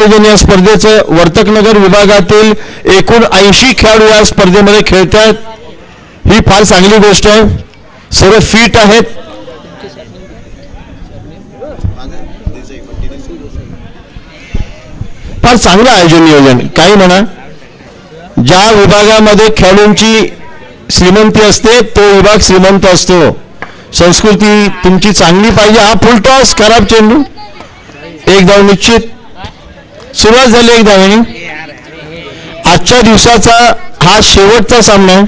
या स्पर्धेचं वर्तकनगर विभागातील एकूण 80 खेळाडू या स्पर्धेमध्ये खेळतात. ही फार चांगली गोष्ट आहे. सर्व फिट आहेत. फार चांगलं आयोजन नियोजन. काही म्हणा, ज्या विभागामध्ये खेळाडूंची श्रीमंती असते तो विभाग श्रीमंत असतो. संस्कृती तुमची चांगली पाहिजे. हा फुल टॉस, खराब चेंडू, एक धाव निश्चित. सुरुवात झाली एक धावेने. आजच्या दिवसाचा हा शेवटचा सामना,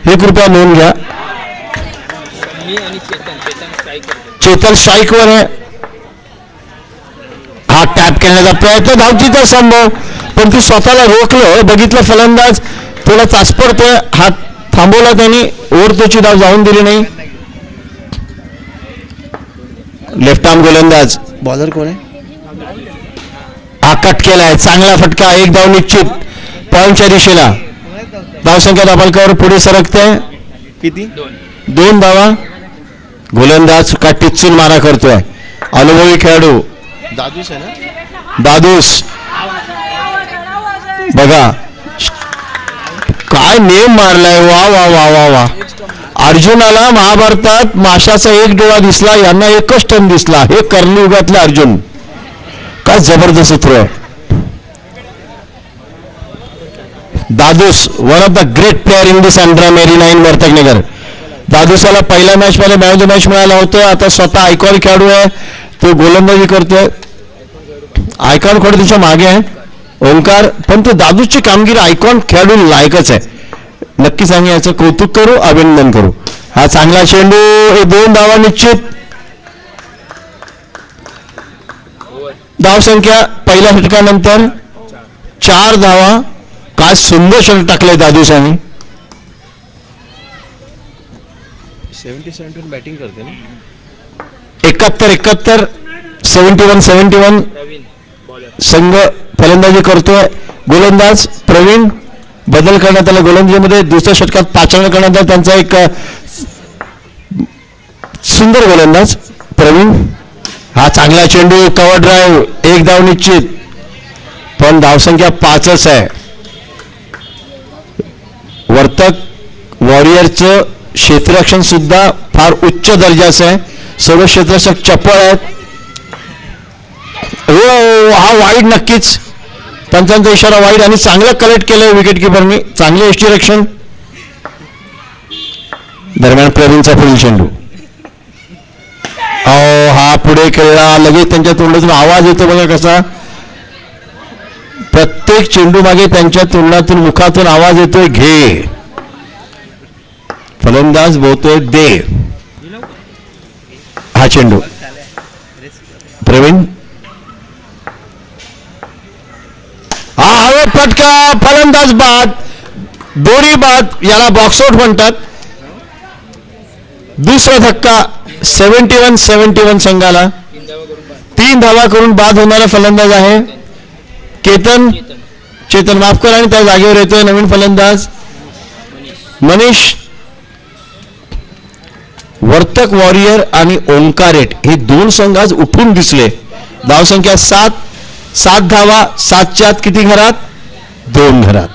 हे कृपया नोंद घ्या. चेतन स्ट्राईकवर आहे. हा टॅप करण्याचा प्रयत्न, धावतीचा संभव, पण ती स्वतःला रोखलं. बघितलं फलंदाज थोडा चाचपडतोय, हात थांबवला त्यांनी, ओव्हरतोची धाव जाऊन दिली नाही. लेफ्ट आर्म गोलंदाज, बॉलर कोण आहे, हा कट केलाय. चांगला फटका, एक धाव निश्चित. पॉईंटच्या दिशेला धावसंख्या दाबालकावर पुढे सरकते. किती, 2 धावा. गोलंदाज का टिचून मारा करतोय. अनुभवी खेळाडू दादूस आहे ना, दादूस बघा काय नेम मारलाय. वा वा वा वा वा. अर्जुनाला महाभारतात माशाचा एक डोळा दिसला, यांना एकच टन दिसला. हे कर्णयुगातले अर्जुन, काय जबरदस्त थ्रो आहे. Dadus one of the great player in this under मेरीनाइन वर्तकनगर. दादूसाला पहिल्या मॅच मध्ये मॅन ऑफ द मॅच मिळाला होतं. आता स्वतः आयकॉन खेळाडू आहे, तो गोलंदाजी करतोय. आयकॉन खेळाडू त्याच्या मागे आहे ओंकार, पण तो दादूसची कामगिरी आयकॉन खेळाडू लायकच आहे. नक्कीच आम्ही याचं कौतुक करू, अभिनंदन करू. हा चांगला चेंडू, 2 धावा निश्चित. धावसंख्या पहिल्या षटकानंतर 4 धावा. काय सुंदर षटक टाकले दादूसाने. 70-71 बॅटिंग करते ना. 71 71 संघ फलंदाजी करतोय. गोलंदाज प्रवीण, बदल करण्यात आला गोलंदाजीमध्ये. दुसऱ्या षटकात 5 रन करण्यात आला. त्यांचा एक सुंदर गोलंदाज प्रवीण. हा चांगला चेंडू, कव्हर ड्राईव्ह, 1 धाव निश्चित. पण धावसंख्या 5च आहे. वर्तक वॉरियरचं क्षेत्ररक्षण सुद्धा फार उच्च दर्जाचं आहे. सर्व क्षेत्ररक्षक चपळ आहेत. हो, हा वाईड नक्कीच. पंचांचा इशारा वाईड, आणि चांगलं कलेक्ट केलंय विकेट किपरनी. चांगले यष्टीरक्षण. दरम्यान प्रवीणचा पुढील चेंडू, हा पुढे खेळला. लगेच त्यांच्या तोंडातून आवाज येतो बघा कसा. प्रत्येक चेंडू मागे त्यांच्या तोंडातून, मुखातून आवाज येतोय, घे. फलंदाज बोलतोय दे. हा चेंडू प्रवीण, हा हवे फटका, फलंदाज बाद, दोरी बाद, याला बॉक्सआउट म्हणतात. दुसरा धक्का. 71 संघाला. 3 धावा करून बाद होणारा फलंदाज आहे चेतन माफ कर, आणि त्या जागेवर येतोय नवीन फलंदाज मनीष. वर्तक वॉरियर आणि ओंकारेट हे 2 संघ आज उठून दिसले. धावसंख्या 7 धावा. 7च्या आत किती घरात, 2 घरात.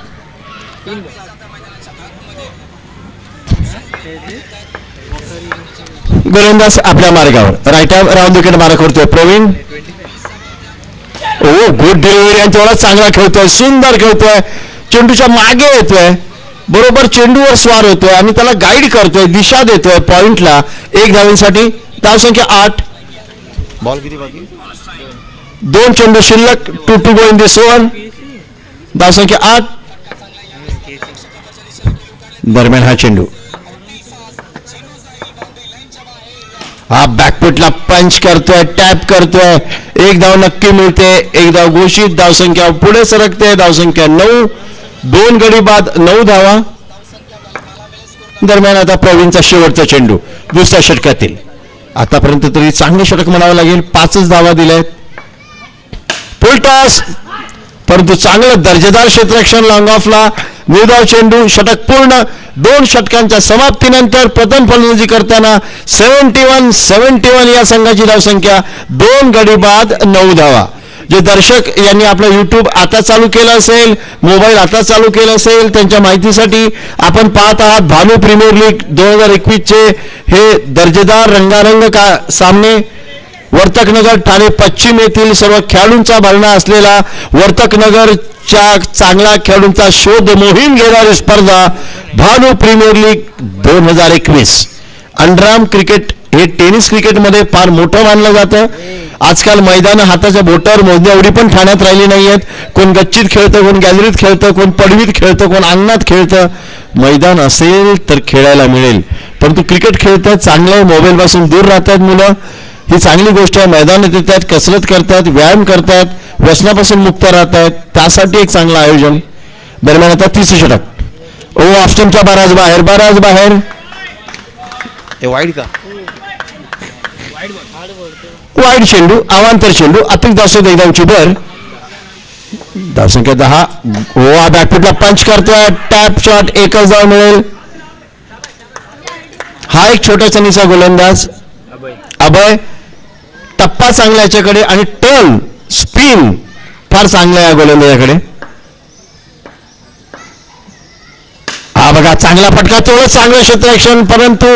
गोलंदाज आपल्या मार्गावर, राईट राऊंड विकेट मारा करतोय प्रवीण. ओ गुड डिलिव्हरी, आणि तेवढा चांगला खेळतोय, सुंदर खेळतोय. चेंडूच्या मागे येतोय, बरोबर चेंडूवर स्वार होतोय, आणि त्याला गाईड करतोय, दिशा देतोय पॉइंटला. 1 धावांसाठी. धावसंख्या 8. बॉल किती बाकी, 2 चेंडू शिल्लक. 2 गो इन दिस ओव्हर. धावसंख्या 8. दरम्यान हा चेंडू, हा बॅकफुटला पंच करतोय, टॅप करतोय. 1 धाव नक्की मिळते. 1 धाव घोषित. धावसंख्या पुढे सरकते. धावसंख्या 9. 2 गडी बाद, 9 धावा. दरम्यान आता प्रवीणचा शेवटचा चेंडू दुसऱ्या षटकातील. आतापर्यंत तरी चांगले षटक म्हणावं लागेल. 5च धावा दिल्यात. फुल टॉस, परंतु चांगलं दर्जेदार क्षेत्ररक्षण. लॉंग ऑफला निर्धाव चेंडू. षटक पूर्ण. 2 षटकांच्या समाप्तीनंतर प्रथम फलंदाजी करताना 71 या संघाची धावसंख्या. 2 गडी बाद, 9 धावा. जे दर्शक यांनी आपलं यूट्यूब आता चालू केलं असेल, मोबाईल आता चालू केलं असेल, त्यांच्या माहितीसाठी आपण पाहत आहात भानू प्रीमियर लीग 2021चे हे दर्जेदार रंगारंग सामने. वर्तकनगर ठाणे पश्चिम येथील सर्व खेळाडूंचा भरणा असलेला वर्तकनगरच्या चांगल्या खेळाडूंचा शोध मोहीम घेणारी स्पर्धा Bhanu premier league 2021. Underarm cricket हे टेनिस क्रिकेटमध्ये फार मोठं मानलं जातं. आजकाल मैदान हाताच्या बोटावर मोजण्या एवढी पण ठाण्यात राहिली नाही आहेत. कोण गच्चीत खेळतं, कोण गॅलरीत खेळतं, कोण पडवीत खेळतं, कोण अंगणात खेळतं. मैदान असेल तर खेळायला मिळेल, परंतु क्रिकेट खेळतात चांगलं, मोबाईलपासून दूर राहतात मुलं, ही चांगली गोष्ट आहे. मैदानात येतात, कसरत करतात, व्यायाम करतात, व्यसनापासून मुक्त राहतात, त्यासाठी एक चांगलं आयोजन. दरम्यान आता 30 षटक ऑप्शनच्या बाराज बाहेर वाईड का वाईड चेंडू, अवांतर चेंडू, अतिरिक्त धावसंख्या एक धावची भर, धावसंख्या 10. बॅकफुटला पंच करतोय, टॅप शॉट, एकच धाव मिळेल. हा एक छोटा चनीचा गोलंदाज अभय. टप्पा चांगला याच्याकडे आणि टर्न स्पिन फार चांगला या गोलंदाजाकडे. हा बघा चांगला फटका, थोडं चांगलं क्षेत्ररक्षण, परंतु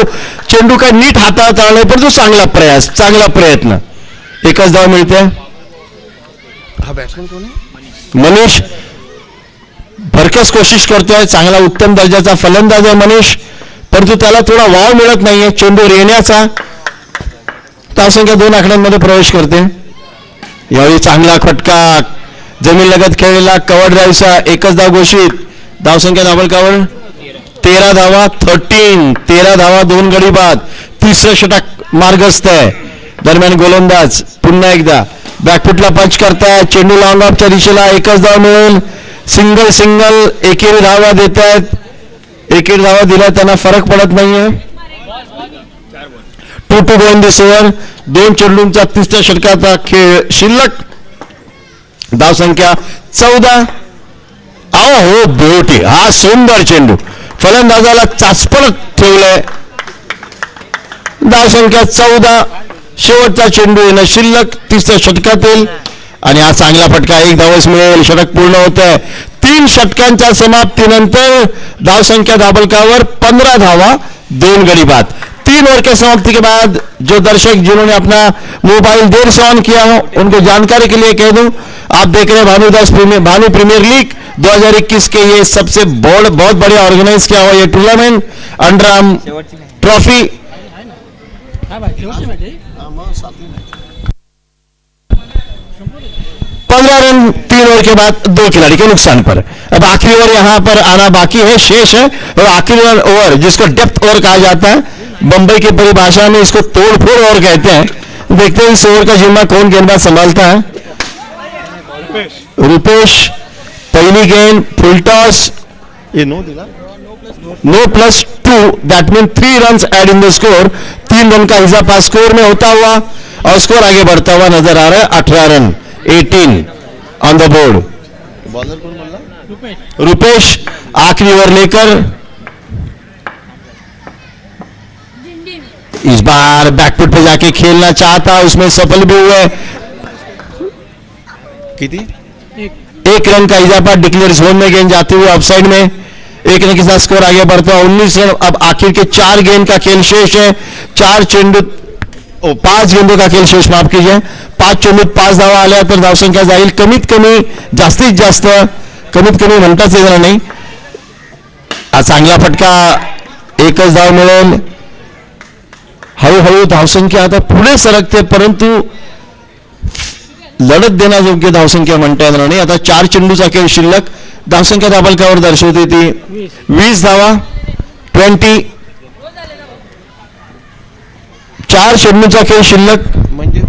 चेंडू काय नीट हाताळता आला नाही, परंतु चांगला प्रयास, चांगला प्रयत्न. एकच धाव मिळते. हा बॅट्समन कोण आहे? मनीष भरकस कोशिश करतोय, चांगला उत्तम दर्जाचा फलंदाज आहे मनीष, परंतु त्याला थोडा वाव मिळत नाहीये चेंडू रेण्याचा. धावसंख्या 2 आकड्यांमध्ये प्रवेश करते. यावेळी चांगला फटका, जमीन लगत खेळलेला कव्हर ड्राईव्हचा, एकच धाव घोषित. धावसंख्या दाबलकावर 13 धावा, 13 धावा, 2 गडी बाद. तिसरं षटक मार्गस्थ आहे. दरम्यान गोलंदाज पुन्हा एकदा बॅकफुटला पंच करताय, चेंडू लॉंग ऑफच्या दिशेला, एकच धाव मिळेल. सिंगल एकेरी धावा देत आहेत. एकेरी धावा दिल्या त्यांना फरक पडत नाहीये. 2 गोईन दिस ओव्हर. 2 चेंडूंचा तिसऱ्या षटकाचा खेळ शिल्लक. धावसंख्या 14. हो ब्युटी, हा सुंदर चेंडू फलंदाजाला चाचपडत ठेवलंय. धावसंख्या 14. शेवटचा चेंडू येणं शिल्लक तिसऱ्या षटकातील आणि हा चांगला फटका, एक धावच मिळेल. षटक पूर्ण होत आहे. 3 षटकांच्या समाप्तीनंतर धावसंख्या दाबलकावर 15 धावा, 2 गडी बाद. 3 ओवर के समाप्ति के बाद जो दर्शक जिन्होंने अपना मोबाइल देर से ऑन किया हो उनको जानकारी के लिए कह दूं, आप देख रहे हैं भानु प्रीमियर लीग 2021 के ये सबसे बहुत बढ़िया ऑर्गेनाइज किया हुआ ये tournament underarm trophy. 15 run 3 over के बाद 2 खिलाड़ी के नुकसान पर. अब आखिरी ओवर यहां पर आना बाकी है, शेष है. और आखिरी ओवर जिसको डेप्थ ओवर कहा जाता है, बंबई की परिभाषा में इसको तोड़फोड़ ओवर कहते हैं. देखते हैं इस ओवर का जिम्मा कौन गेंदबाज संभालता है. रुपेश पहली गेंद फुल टॉस, ये नो दिला, no +2, that mean 3 run add in the score. 3 run का इजाफा स्कोर में होता हुआ और स्कोर आगे बढ़ता हुआ नजर आ रहा है. 18 run 18 on the board. Bowler कौन बोला? रुपेश आखिरी ओवर लेकर इस बार बैकफुट पे जाके खेलना चाहता, उसमें सफल भी हुए. किती? 1 रन का इजाफा, डिक्लेयर जोन में गेंद जाते हुए ऑफसाइड में 1 रन के साथ स्कोर आगे बढ़ता है. 19 रन. अब आखिर के 4 गेंद का खेल शेष है. 5 गेंदों का खेल शेष, माफ कीजिए. 5 चेंडूत 5 धावा आल्या तर धावसंख्या जाईल कमीत कमी, जास्तीत जास्त कमीत कमी म्हणताच येणार नाही. हा चांगला फटका, एकच धाव मिळेल. हळूहळू धावसंख्या आता पुढे सरकते, परंतु लढत देण्यायोग्य धावसंख्या म्हणता येणार नाही. आता 4 चेंडूचा खेळ शिल्लक. धावसंख्या दाबलकावर दर्शवते ती 20 धावा, 20. 4 चेंडूचा खेळ शिल्लक म्हणजे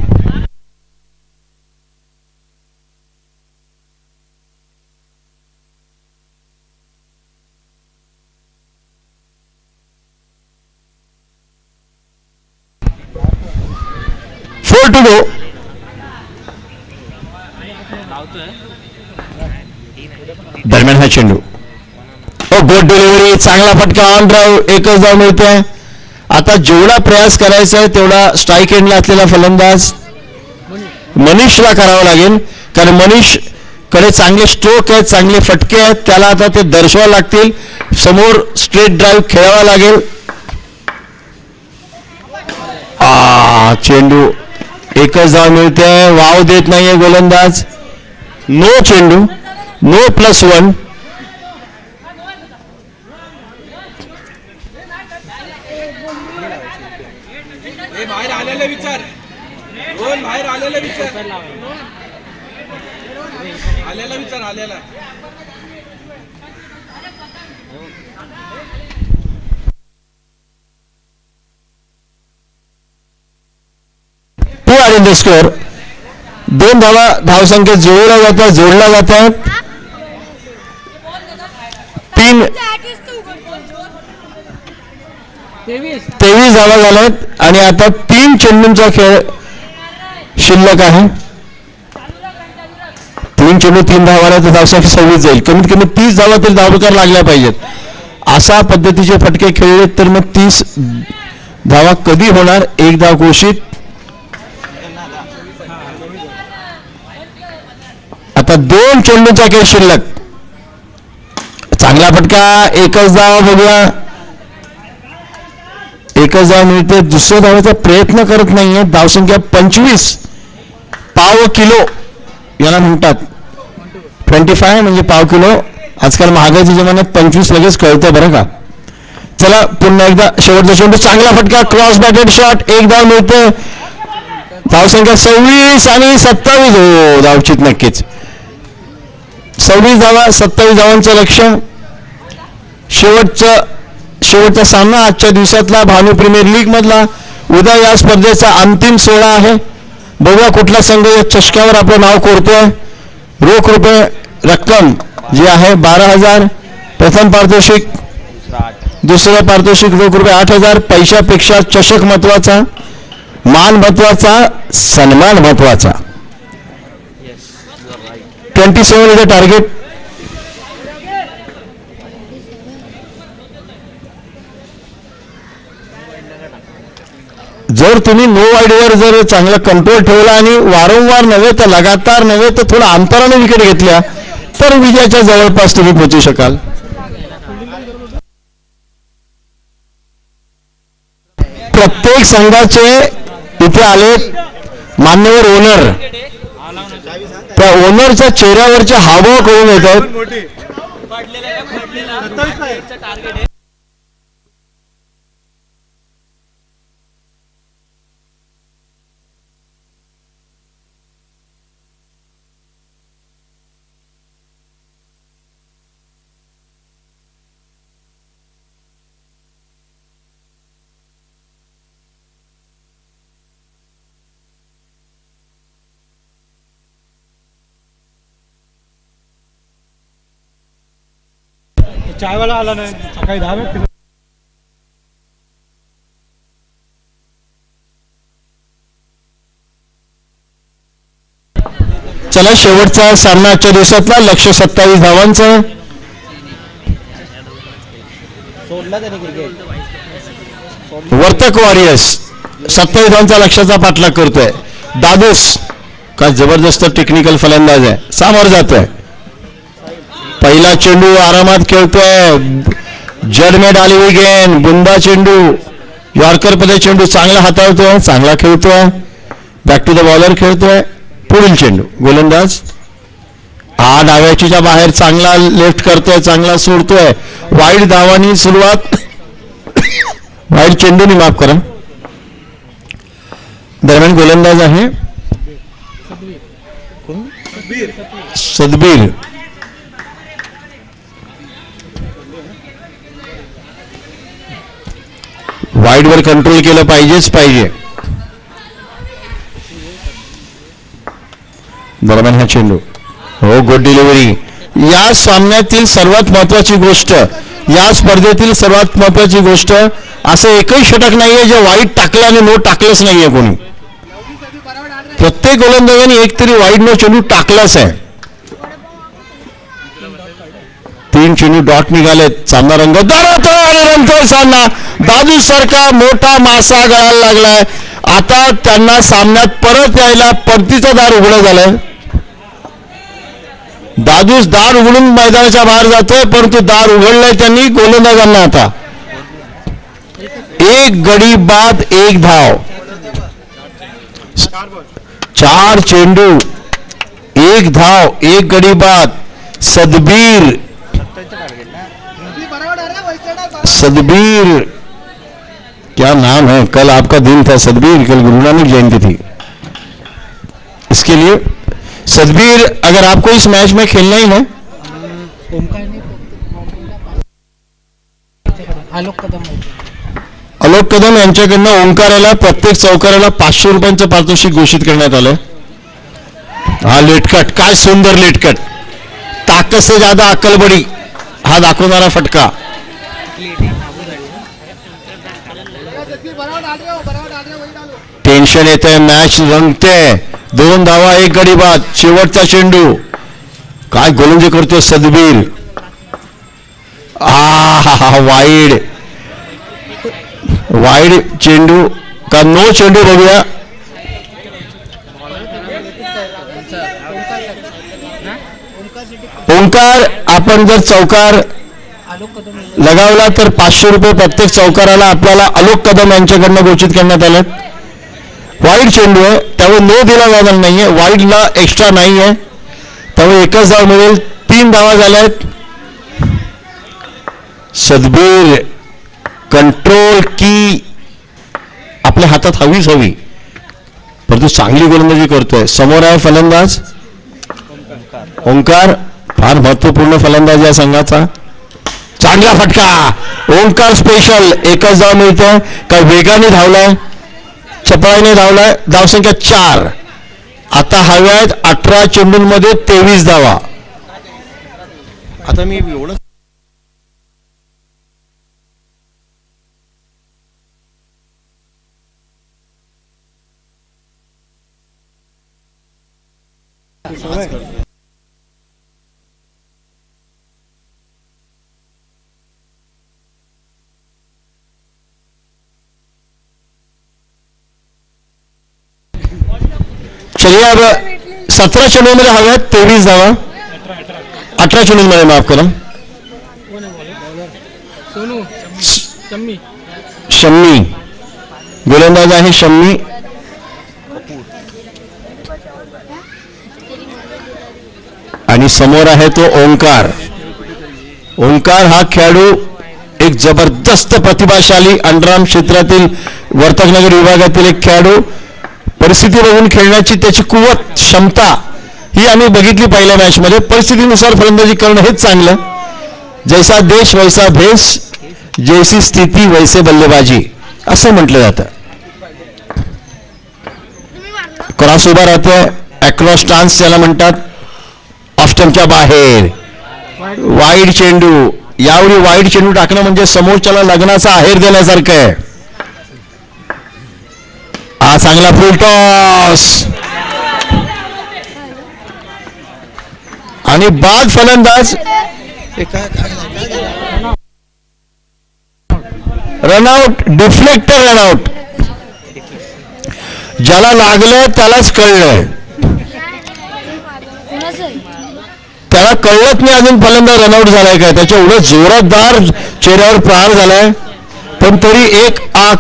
4 to go. दरम्यान हा चेंडू, गुड डिलिव्हरी, चांगला फटका, ऑन ड्राईव्ह, एकच धाव मिळते. आता जेवढा प्रयास करायचा आहे तेवढा स्ट्राईक एंडला असलेला फलंदाज मनीषला करावा लागेल, कारण मनीष कडे चांगले स्ट्रोक आहेत, चांगले फटके आहेत, त्याला आता ते दर्शवावे लागतील. समोर स्ट्रेट ड्राईव्ह खेळावा लागेल. चेंडू एकच धाव मिळते, वाव देत नाहीये गोलंदाज. नो चेंडू, नो +1. बाहेर आलेले विचार, दोन बाहेर आलेले विचार, आलेला विचार आलेला. आणि द स्कोर. 2 धावा धावसंख्येत जोडल्या जातात. 23 धावा झाल्यात आणि आता 3 चेंडूंचा खेळ शिल्लक आहे. 3 चेंडू 3 धावाला तर धावसंख्या 26 जाईल. कमीत कमी 30 धावा तरी धावकर लागल्या पाहिजेत. अशा पद्धतीचे फटके खेळले तर मग 30 धावा कधी होणार. 1 धाव घोषित. आता 2 चेंडूंचा खेळ शिल्लक. चांगला फटका, एकच धाव. बघूया, एकच धाव मिळते. दुसऱ्या धावाचा प्रयत्न करत नाहीये. धावसंख्या 25. पाव किलो याला म्हणतात. 25 म्हणजे पाव किलो. आजकाल महागाईच्या जमान्यात 25 लगेच कळतं बरं का. चला पुन्हा एकदा शेवटचा चेंडू. चांगला फटका, क्रॉस बॅटेड शॉट. 1 धाव मिळते. धावसंख्या 26 आणि 27. हो, धावचित नक्कीच. 26 धावा, 27 धावांचं लक्ष. शेवटचा सामना आजच्या दिवसातला भानू प्रीमियर लीग मधला. उद्या या स्पर्धेचा अंतिम सोहळा आहे. बघूया कुठला संघ या चषक्यावर आपलं नाव कोरतोय. रोख रुपये रक्कम जी आहे 12,000. प्रथम पारितोषिक, दुसरं पारितोषिक रोख रुपये 8,000. पैशापेक्षा चषक महत्वाचा, मान महत्वाचा, सन्मान महत्वाचा. 27 इज द टार्गेट. जर तुम्ही नो वाईडवर जर चांगला कंट्रोल ठेवला आणि वारंवार नव्हे तर लगातार नव्हे तर थोडं अंतराने विकेट घेतल्या तर विजयाच्या जवळपास तुम्ही पोहोचू शकाल. प्रत्येक संघाचे इथे आले मान्यवर ओनर. त्या ओनरच्या चेहऱ्यावरच्या हावभाव कळून येतात. चायवाला आला नाही सकाळी 10 मिनिट. चला शेवटचा सामना आजच्या दिवसातला. लक्ष 27 धावांचं. वर्तक वॉरियर्स 27 धावांचा लक्षाचा पाठलाग करतोय. दादूस का जबरदस्त टेक्निकल फलंदाज आहे, सामोर जातोय. पहिला चेंडू आरामात खेळतोय. जडमेट आली विकेट. बुंदा चेंडू, यॉर्कर पदे चेंडू चांगला हाताळतोय, चांगला खेळतोय. बॅक टू द बॉलर खेळतोय. पुढील चेंडू गोलंदाज डाव्याच्या बाहेर चांगला लेफ्ट करतोय, चांगला सोडतोय. वाईड धावांनी सुरुवात. वाईड चेंडूनी माफ करा. दरम्यान गोलंदाज आहे सदबीर. वाईडवर कंट्रोल केलं पाहिजेच पाहिजे. दरम्यान हा चेंडू. हो, गुड डिलिव्हरी. या सामन्यातील सर्वात महत्वाची गोष्ट, या स्पर्धेतील सर्वात महत्वाची गोष्ट, असं एकही षटक नाहीये जे वाईड टाकलं आणि नो टाकलंच नाहीये कोणी. प्रत्येक गोलंदाजाने एक तरी वाईड नो चेंडू टाकलाच आहे. 3 चेंडू डॉट निघालेत. सामना रंगतोय. सामना दादू सारखा मोठा मासा गळायला लागलाय. आता त्यांना सामन्यात परत यायला परतीचं दार उघडं झालंय. दादूस दार उघडून मैदानाच्या बाहेर जातोय, परंतु दार उघडलंय त्यांनी गोलंदाजांना. आता एक गडी बाद, एक धाव, 4 चेंडू, एक धाव, एक गडी बाद. सदबीर क्या नाम है, कल आपका दिन था सदबीर, कल गुरु नानक जयंती थी. इसके लिए सदबीर, अगर आपको इस मैच में खेलना ही है, आलोक कदम यांच्याकडनं ओंकाराला प्रत्येक चौकाराला 500 रुपयांचं पारितोषिक घोषित करण्यात आलं. हा लेटकट, काय सुंदर लेटकट, ताकद से ज्यादा अक्कल बडी, हा दाखवणारा फटका. टेन्शन येतंय, मॅच रंगते. 2 धावा, 1 गडी बाद, शेवटचा चेंडू. काय गोलंदाजी करतोय सदबीर. वाईड, वाईड चेंडू का नो चेंडू बघूया. ओंकार, आपण जर चौकार लगावला तर 500 रुपये प्रत्येक चौकाराला आपल्याला आलोक कदम यांच्याकडनं घोषित करण्यात आले. वाईड चेंडू आहे, त्यामुळे नो दिला जाणार नाहीये, वाईडला एक्स्ट्रा नाही आहे, त्यामुळे एकच धाव मिळेल. 3 धावा झाल्या आहेत. सदबीर कंट्रोल की आपल्या हातात हवीच हवी, परंतु चांगली गोलंदाजी करतोय. समोर आहे फलंदाज ओंकार, फार महत्वपूर्ण फलंदाज या संघाचा. चांगला फटका, ओंकार स्पेशल. एकच धाव मिळते. काय वेगाने धावलाय, चपळाईने धावलाय. धावसंख्या 4. आता हव्या आहेत 18 चेंडूंमध्ये 23 धावा. आता मी एवढं चलिए अब 17 चेंडूंमध्ये हव्यात 23 धावा. 18 चेंडूंमध्ये, माफ करा. शम्मी गोलंदाज आहे. शम्मी आणि समोर आहे तो ओंकार. ओंकार हा खेळाडू एक जबरदस्त प्रतिभाशाली अंडरआर्म क्षेत्रातील वर्तकनगर विभागातील एक खेळाडू. परिस्थिती बघून खेळण्याची त्याची कुवत, क्षमता ही आम्ही बघितली पहिल्या मॅच मध्ये. परिस्थितीनुसार फलंदाजी करणं हेच चांगलं. जैसा देश वैसा भेस, जैसी स्थिती वैसे बल्लेबाजी असं म्हटलं जातं. क्रॉस उभा राहतोय, अक्रॉस स्टान्स ज्याला म्हणतात. ऑफ स्टंपच्या बाहेर वाईड चेंडू. यावेळी वाईड चेंडू टाकणं म्हणजे समोरच्याला लग्नाचा आहेर देण्यासारखं आहे. हा चांगला फुल टॉस आणि बाद फलंदाज. Run out, deflector run out. ज्याला लागलं त्यालाच कळलंय, त्याला कळलंच नाही अजून फलंदाज रनआउट झालाय काय. त्याच्या एवढं जोरदार चेहऱ्यावर प्रहार झालाय, पण तरी एक आंख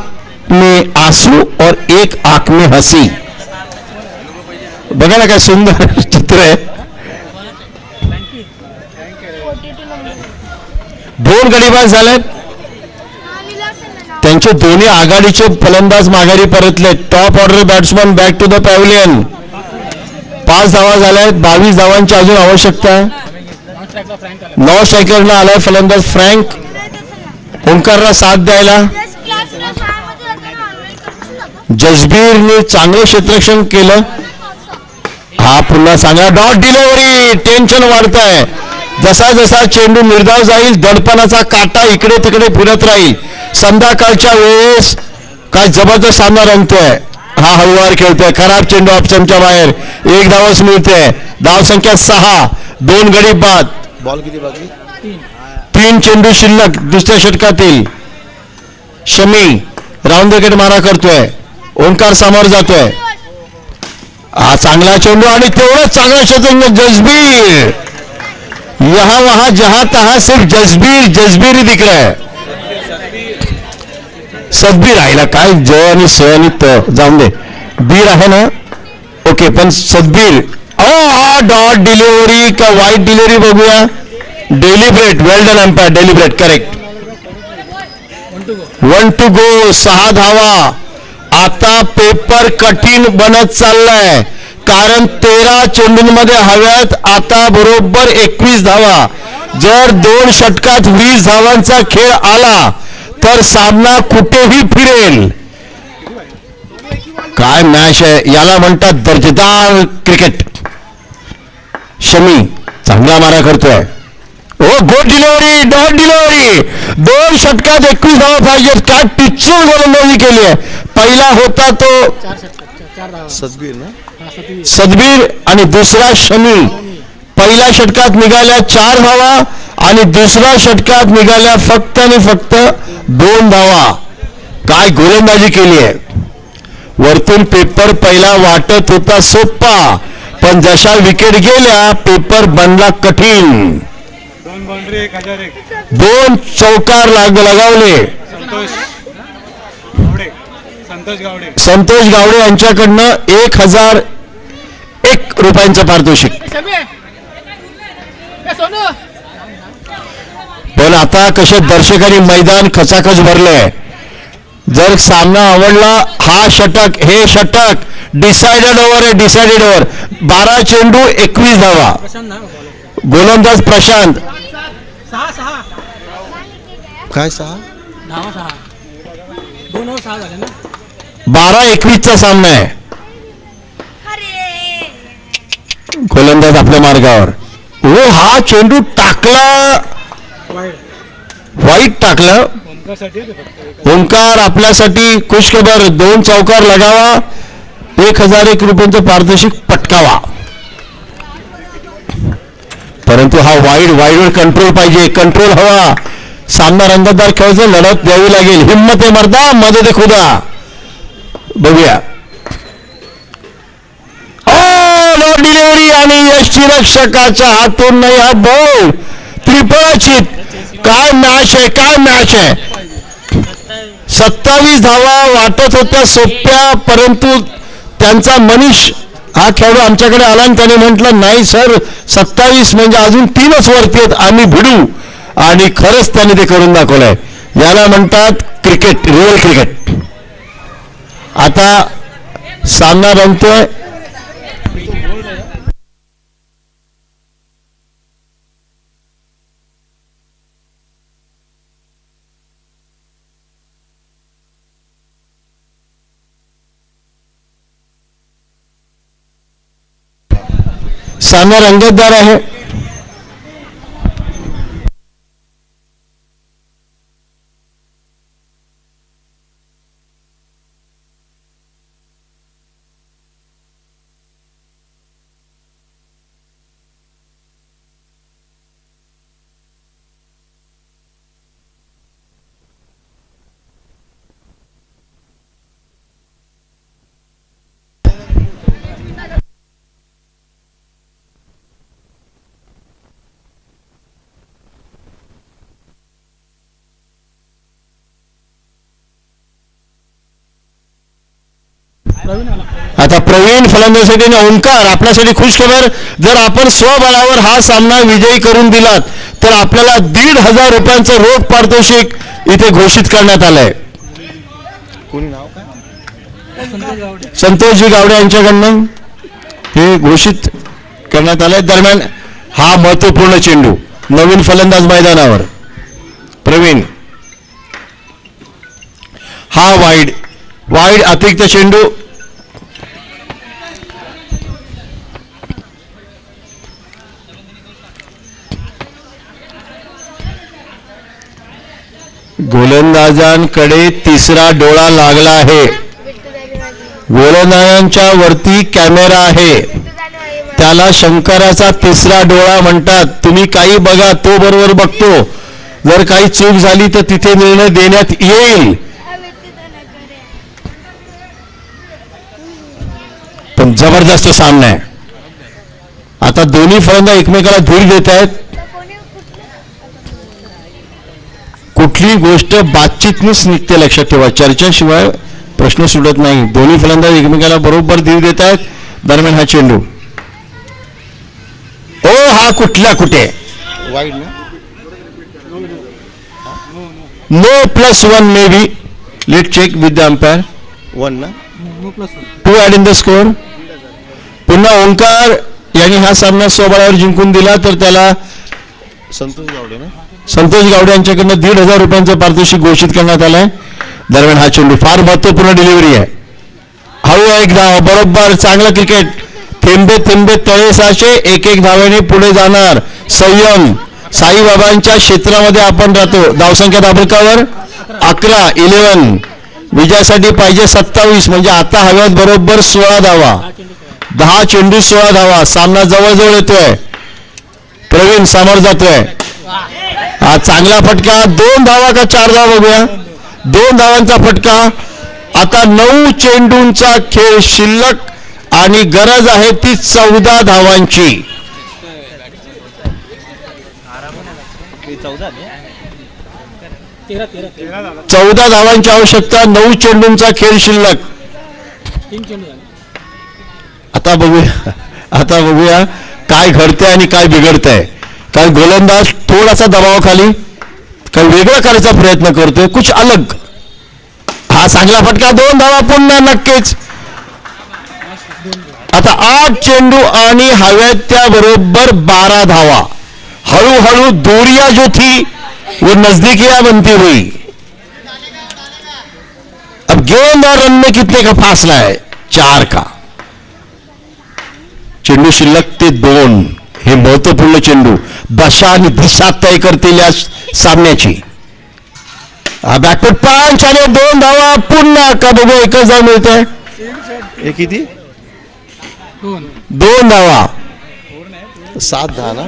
में आंसू और एक आंख में हसी. बघा ना काय सुंदर चित्र आहे. 2 गडीबाज झालेत. त्यांचे दोन्ही आघाडीचे फलंदाज माघारी परतले. Top order batsman back to the pavilion. 5 धावा झाल्यात. 22 धावांची अजून आवश्यकता आहे. 9 स्ट्रायकरला आलाय फलंदाज फ्रँक. ओंकारला साथ द्यायला. जसबीरने चांगलं क्षेत्ररक्षण केलं. हा पुन्हा चांगला डॉट डिलिव्हरी. टेन्शन वाढतंय. जसा जसा चेंडू निर्धाव जाईल, दडपणाचा काटा इकडे तिकडे फिरत राहील. संध्याकाळच्या वेळेस काय जबरदस्त सामना रंगतोय. हा हळूवार खेळतोय. खराब चेंडू ऑप्शनच्या बाहेर. 1 धावच मिळते. धाव संख्या 6. 2 गडी बाद. बॉल किती बाकी? 3 चेंडू शिल्लक दुसऱ्या षटकातील. शमी राऊंड विकेट मारा करतोय. ओंकार समोर जातोय. हा चांगला चेंडू आणि तेवढंच चांगला क्षेत्ररक्षण जसबीर. यहाँ वहां जहां तहां सिर्फ जसबीर जसबीर ही दिख रहा है. सदबीर राहिला काय ज आणि स आणि त जाऊन दे. बीर आहे ना. ओके पण सदबीर. हा डॉट डिलिव्हरी का वाईट डिलिव्हरी बघूया. Deliberate. Well done umpire. Deliberate correct. 1 to go. 6 धावा. आता पेपर कठीण बनत चाललाय कारण 13 चेंडूंमध्ये हव्यात आता बरोबर 21 धावा. जर 2 षटकात 20 धावांचा खेळ आला तर सामना कुठेही फिरेल. काय मॅच आहे. याला म्हणतात दर्जेदार क्रिकेट. शमी चांगला मारा करतोय. ओ गुड डिलिव्हरी. Dot delivery. 2 षटकात 21 धावा पाहिजेत. काय पिच्चर गोलंदाजी केली आहे. पहिला होता तो सदबीर ना. सदबीर आणि दुसरा शमी. पहिल्या षटकात निघाल्या 4 धावा आणि दुसऱ्या षटकात निघाल्या फक्त आणि फक्त 2 धावा. काय गोलंदाजी केली आहे. वरतून पेपर पहिला वाटत होता सोपा पण जशा विकेट गेल्या पेपर बनला कठीण. 2 चौकार लगावले. संतोष गावडे यांच्याकडनं 1001 रुपयांचं पारितोषिक. पण आता कसे दर्शकांनी मैदान खचाखच भरलंय. जर सामना आवडला हा षटक हे षटक डिसाइडेड ओव्हर आहे. Decided over. 12 चेंडू 21 धावा. गोलंदाज प्रशांत. काय 6 12-21 चा सामना आहे. गोलंदाज आपल्या मार्गावर. ओ हा चेंडू टाकला. वाईट टाकला. ओंकार आपल्यासाठी खुशखबर. 2 चौकार लगावा. 1001 रुपयांचं पारितोषिक पटकावा. परंतु हा वाईडवर कंट्रोल पाहिजे. कंट्रोल हवा. सामना रंगतदार खेळायचं. लढत द्यावी लागेल. हिम्मत आहे मर्दा. मदत खुदा. बघूया. डॉट डिलिव्हरी आणि यष्टीरक्षकाच्या हातून नाही हा बॉल. त्रिफळाचित. काय मॅच आहे. काय मॅच आहे. 27 धावा वाटत होत्या सोप्या परंतु त्यांचा मनीष हा खेळाडू आमच्याकडे आला आणि त्याने म्हटलं नाही सर 27 म्हणजे अजून 3च वरती आहेत. आम्ही भिडू. आणि खरंच त्यांनी ते करून दाखवलंय. याला म्हणतात क्रिकेट. Real cricket. आता सामना रंगतोय. सामना रंगतदार आहे. आता प्रवीण फलंदाजीसाठी ओंकार आपल्यासाठी खुशखबर. जर आपण स्वबळावर हा सामना विजयी करून दिलात तर आपल्याला 1,500 रुपयांचं रोख पारितोषिक इथे घोषित करण्यात आलंय. कोणी नाव काय. संतोषजी गावडे यांच्याकडनं हे घोषित करण्यात आलंय. दरम्यान हा महत्वपूर्ण चेंडू. नवीन फलंदाज मैदानावर. प्रवीण. हा वाईड अतिरिक्त चेंडू. गोलंदाजांकडे तिसरा डोळा लागला आहे. गोलंदाजांच्या वरती कॅमेरा आहे. त्याला शंकराचा तिसरा डोळा म्हणतात. तुम्ही काही बघा तो बरोबर बघतो. जर काही चूक झाली तर तिथे निर्णय देण्यात येईल. पण जबरदस्त सामना आहे. आता दोन्ही फलंदाज एकमेकाला धीर देत आहेत. कुठली गोष्ट बातचीतनीच निघते, लक्षात ठेवा. चर्चेशिवाय प्रश्न सुटत नाही. दोन्ही फलंदाज एकमेकाला बरोबर धीर देत आहेत. दरम्यान हा चेंडू हा कुठल्या कुठे वाईड ना. No +1 maybe. Let check with the umpire. 1 ना. 2 ॲड इन द स्कोर. पुन्हा ओंकार यांनी हा सामना स्वबळावर जिंकून दिला तर त्याला संतोष गावडे ना. संतोष गावडे यांच्याकडनं 1,500 रुपयांचं पारितोषिक घोषित करण्यात आलंय. दरम्यान हा चेंडू फार महत्वपूर्ण डिलिव्हरी आहे. हळू एक धाव. बरोबर. चांगलं क्रिकेट. थेंबे थेंबे तळे साचे. एक एक धावेने पुढे जाणार. संयम. साईबाबांच्या क्षेत्रामध्ये आपण राहतो. धावसंख्या दाबळकावर 11 11. विजयासाठी पाहिजे 27. म्हणजे आता हव्यात बरोबर 16 धावा. 10 चेंडू 16 धावा. सामना जवळजवळ येतोय. प्रवीण समोर जातोय. हा चांगला फटका. 2 धावा का 4 धावा बघूया. 2 धावांचा फटका. आता 9 चेंडूंचा खेळ शिल्लक आणि गरज आहे ती 14 धावांची. 14 धावांची आवश्यकता. 9 चेंडूंचा खेळ शिल्लक. आता बघूया काय घडतंय आणि काय बिघडतंय. कारण गोलंदाज थोडासा दबावाखाली काही वेगळं करायचा प्रयत्न करतोय. कुछ अलग. हा चांगला फटका. 2 धावा पुन्हा नक्कीच. आता 8 चेंडू आणि हव्यात त्या बरोबर 12 धावा. हळूहळू दूरिया जो थी वो नजदीकियां बनती हुई. अब गेंद और रन में कितने का फासला है? 4 का. चेंडू शिल्लक ते 2. हे महत्वपूर्ण चेंडू दशा आणि दिशा तय करतील या सामन्याची. बॅकफूट पंच आणि 2 धावा पुन्हा का बघू. एकच धाव मिळतोय. हे किती? 2 धावा. 7 10 ना.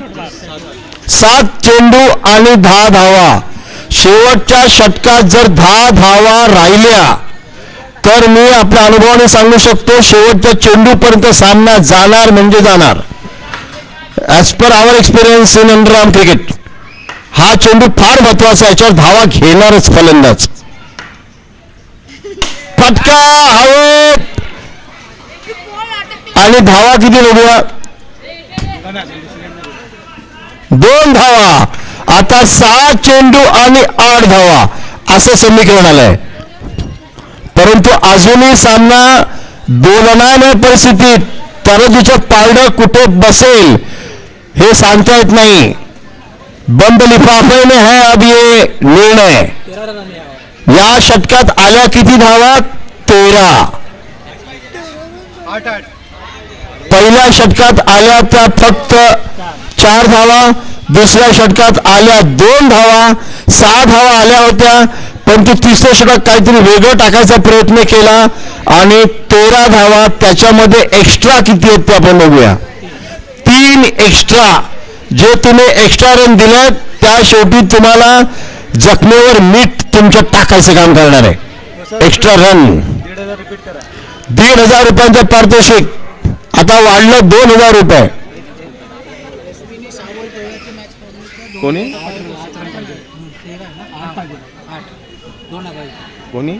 7 चेंडू आणि 10 धावा. शेवटच्या षटकात जर 10 धावा राहिल्या तर मी आपल्या अनुभवाने सांगू शकतो शेवटच्या चेंडूपर्यंत सामना जाणार म्हणजे जाणार. As per hour experience in underarm cricket हा चेंडू फार महत्वाचा आहे. याच्यावर धावा घेणारच फलंदाज. फटका हवेत आणि धावा किती बघूया. 2 धावा. आता 6 चेंडू आणि 8 धावा असं समीकरण आलंय. परंतु अजूनही सामना दोलनामय परिस्थितीत. तराजूचं पारडं कुठे बसेल हे सांगता येत नाही. बंद लिफाफे में है अब ये निर्णय. या षटकात आल्या किती धावा? 13. पहिल्या षटकात आल्या त्या फक्त 4 धावा. दुसऱ्या षटकात आल्या 2 धावा. 6 धावा आल्या होत्या पण ते तिसऱ्या षटकात काहीतरी वेगळं टाकायचा प्रयत्न केला आणि 13 धावा. त्याच्यामध्ये एक्स्ट्रा किती आहेत ते आपण बघूया. 3 एक्स्ट्रा. जे तुम्ही एक्स्ट्रा रन दिलेत त्या शेवटी तुम्हाला जखमेवर मीठ तुमच्या टाकायचं काम करणार आहे. Extra run. 1,500 रुपयांचं पारितोषिक आता वाढलं 2,000 रुपये. कोणी कोणी?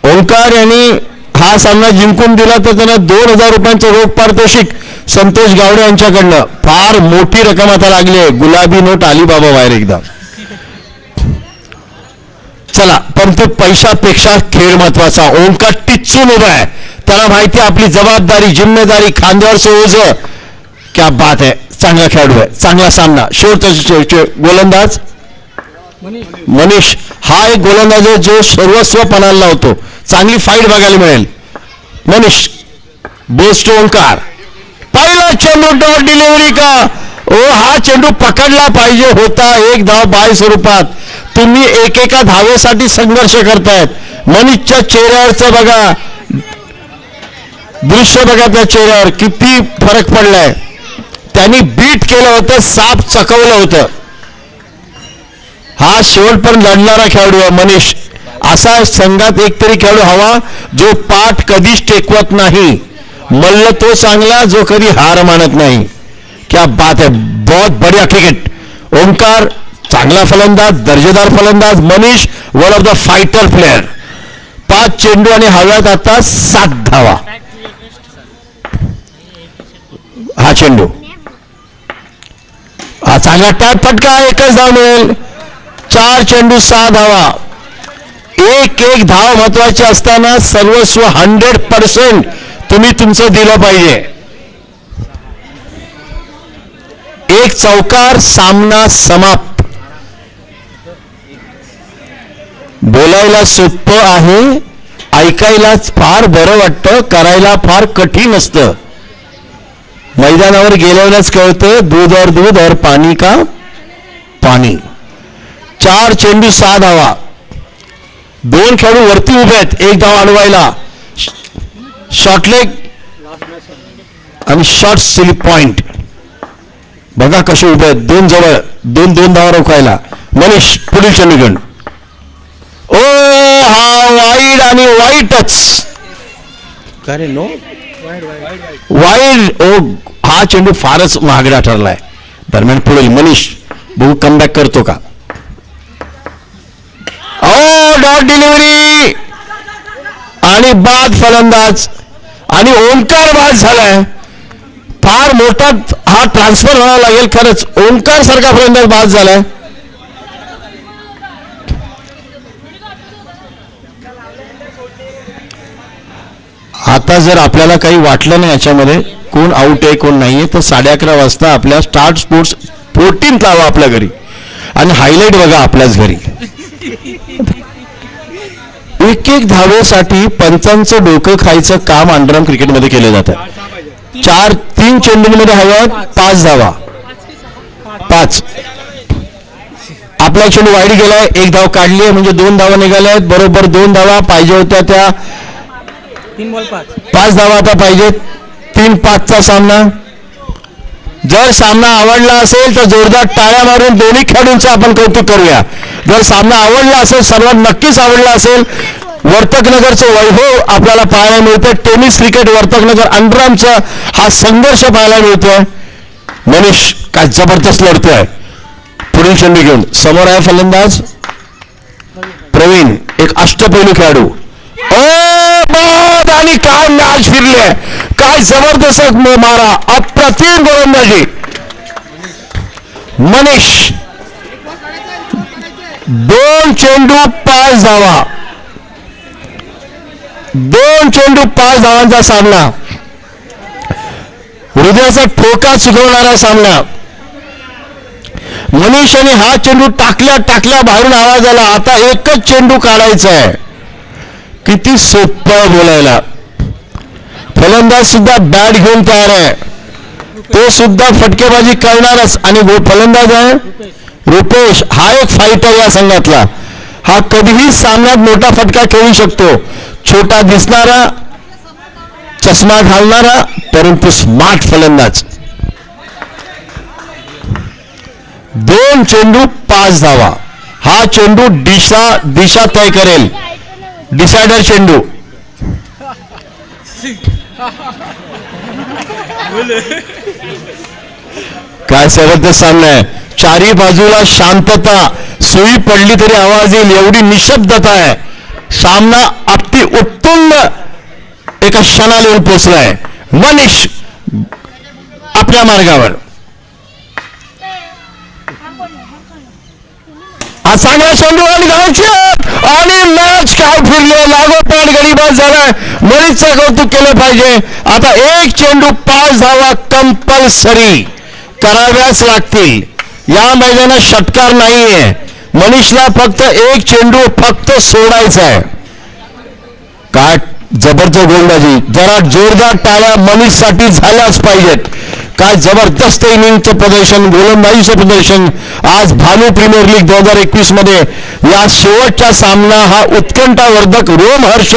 ओंकार यांनी हा सामना जिंकून दिला तर त्यांना 2,000 रुपयांचं रोख पारितोषिक संतोष गावडे यांच्याकडनं. फार मोठी रक्कम आता लागली आहे. गुलाबी नोट आली बाबा बाहेर एकदा. चला परंतु पैशापेक्षा खेळ महत्वाचा. ओंकार टिच्चून उभा आहे. त्याला माहिती आपली जबाबदारी जिम्मेदारी खांद्यावर सोडून. क्या बात आहे. चांगला खेळाडू आहे. चांगला सामना. शेवटचा गोलंदाज मनीष हा एक गोलंदाज आहे जो सर्वस्व पणाला लावतो. चांगली फाईट बघायला मिळेल. मनीष बोस टू ओंकार. पहिला चेंडू डॉट डिलिव्हरी का. हा चेंडू पकडला पाहिजे होता. 1 धाव 22 स्वरूपात. तुम्ही एकेका धावेसाठी संघर्ष करतायत. मनीषच्या चेहऱ्यावरचं बघा दृश्य. बघा त्या चेहऱ्यावर किती फरक पडलाय. त्यांनी बीट केलं होतं. साप चकवलं होतं. हा शेवटपर्यंत लढणारा खेळाडू आहे मनीष. असा संघात एकतरी खेळाडू हवा जो पाठ कधीच टेकवत नाही. मल्ल तो चांगला जो कधी हार मानत नाही. क्या बात है, बहुत बढ़िया क्रिकेट. ओंकार चांगला फलंदाज, दर्जेदार फलंदाज. Manish one of the fighter player. 5 चेंडू आणि हव्यात आता 7 धावा. हा चेंडू, हा चांगला टॅप फटका, एकच धाव मिळेल. 4 चेंडू 6 धावा. एक धाव महत्वाची असताना सर्वस्व 100% तुम्ही तुमचं दिलं पाहिजे. एक चौकार, सामना समाप्त. बोलायला सोपं आहे, ऐकायलाच फार बरं वाटतं, करायला फार कठीण असतं. मैदानावर गेल्यावरच कळतं दूध और दूध और पाणी का पाणी. 4 चेंडू 6 धावा. 2 खेळाडू वरती उभे आहेत, 1 धाव अडवायला. शॉर्ट लेग आणि शॉर्ट स्लिप पॉइंट. बघा कसे उभे आहेत, 2 जवळ, 2 धावा रोखायला. मनीष पुढील चेंडू घेऊन. ओ हा वाईड आणि वाईटच. का रे, नो वाईड. ओ हा चेंडू फारच महागडा ठरलाय. दरम्यान पुढील मनीष बघू कमबॅक करतो का. ओ डॉट डिलिव्हरी आणि बाद फलंदाज. आणि ओंकार बाद झालाय. फार मोठा हा ट्रान्सफर व्हावा लागेल खरंच. ओंकार सारखा फलंदाज बाद झालाय. आता जर आपल्याला काही वाटलं नाही याच्यामध्ये कोण आउट आहे कोण नाहीये, तर 11:30 वाजता आपल्या स्टार्ट स्पोर्ट्स 14 लावा आपल्या घरी आणि हायलाइट बघा आपल्याच घरी. एक धावेसाठी पंचांचं डोकं खायचं काम अंडरआर्म क्रिकेटमध्ये केलं जातं. 3 चेंडूमध्ये हव्यात 5 धावा. 5. आपला चेंडू वाईड गेलाय, 1 धाव काढली आहे, म्हणजे 2 धावा निघाल्या आहेत. बरोबर 2 धावा पाहिजे होत्या त्या. 5 धावा आता पाहिजेत. 3-5चा सामना. जर सामना आवडला असेल तर जोरदार टाळ्या मारून दोन्ही खेळाडूंचं आपण कौतुक करूया. जर सामना आवडला असेल, सर्वात नक्कीच आवडला असेल, वर्तकनगरचं वैभव आपल्याला पाहायला मिळतं. टेनिस क्रिकेट वर्तकनगर अंडरआर्मचा हा संघर्ष पाहायला मिळतोय. मनीष काय जबरदस्त लढतोय. पुढील चेंडू घेऊन समोर आहे फलंदाज प्रवीण, एक अष्टपैलू खेळाडू. आणि काय मॅच फिरले, काय जबरदस्त मारा, अप्रतिम गोलंदाजी. मनीष 2 चेंडू 5 धावा. 2 चेंडू 5 धावांचा सामना. हृदयाचा ठोका चुकवणारा सामना. मनीषाने हा चेंडू टाकल्या बाहेरून आवाज आला. आता एकच चेंडू काढायचा आहे. किती सोपं बोलायला. फलंदाज सुद्धा बॅट घेऊन तयार आहे, तो सुद्धा फटकेबाजी करणारच. आणि फलंदाज आहे रुपेश, हा एक फायटर या संघातला. हा कधीही सामन्यात मोठा फटका खेळू शकतो. छोटा दिसणारा, चष्मा घालणारा, परंतु स्मार्ट फलंदाज. 2 चेंडू 5 धावा. हा चेंडू दिशा तय करेल. डिसायडर चेंडू. काय जबरदस्त सामना आहे. चारी बाजूला शांतता. सुई पडली तरी आवाज येईल एवढी निशब्दता आहे. सामना अगदी उत्तुंग एका क्षणाला येऊन पोचलाय. मनीष आपल्या मार्गावर. चांगला चेंडू आणि मॅच काय फिरले. लागोपाठ गडीबाज झालाय. मनीषचं कौतुक केलं पाहिजे. आता 1 चेंडू 5 धावा कंपल्सरी कराव्याच लागतील. या मैदानात षटकार नाहीये. मनीषला फक्त 1 चेंडू फक्त सोडायचा आहे. काय जबरदस्त गोलंदाजी. जरा जोरदार टाळ्या मनीषसाठी झाल्याच पाहिजेत. काय जबरदस्त इनिंगचं प्रदर्शन, गोलंदाजीचं प्रदर्शन आज भानू प्रीमियर लीग 2021 मध्ये. या शेवटचा सामना हा उत्कंठावर्धक रोमहर्ष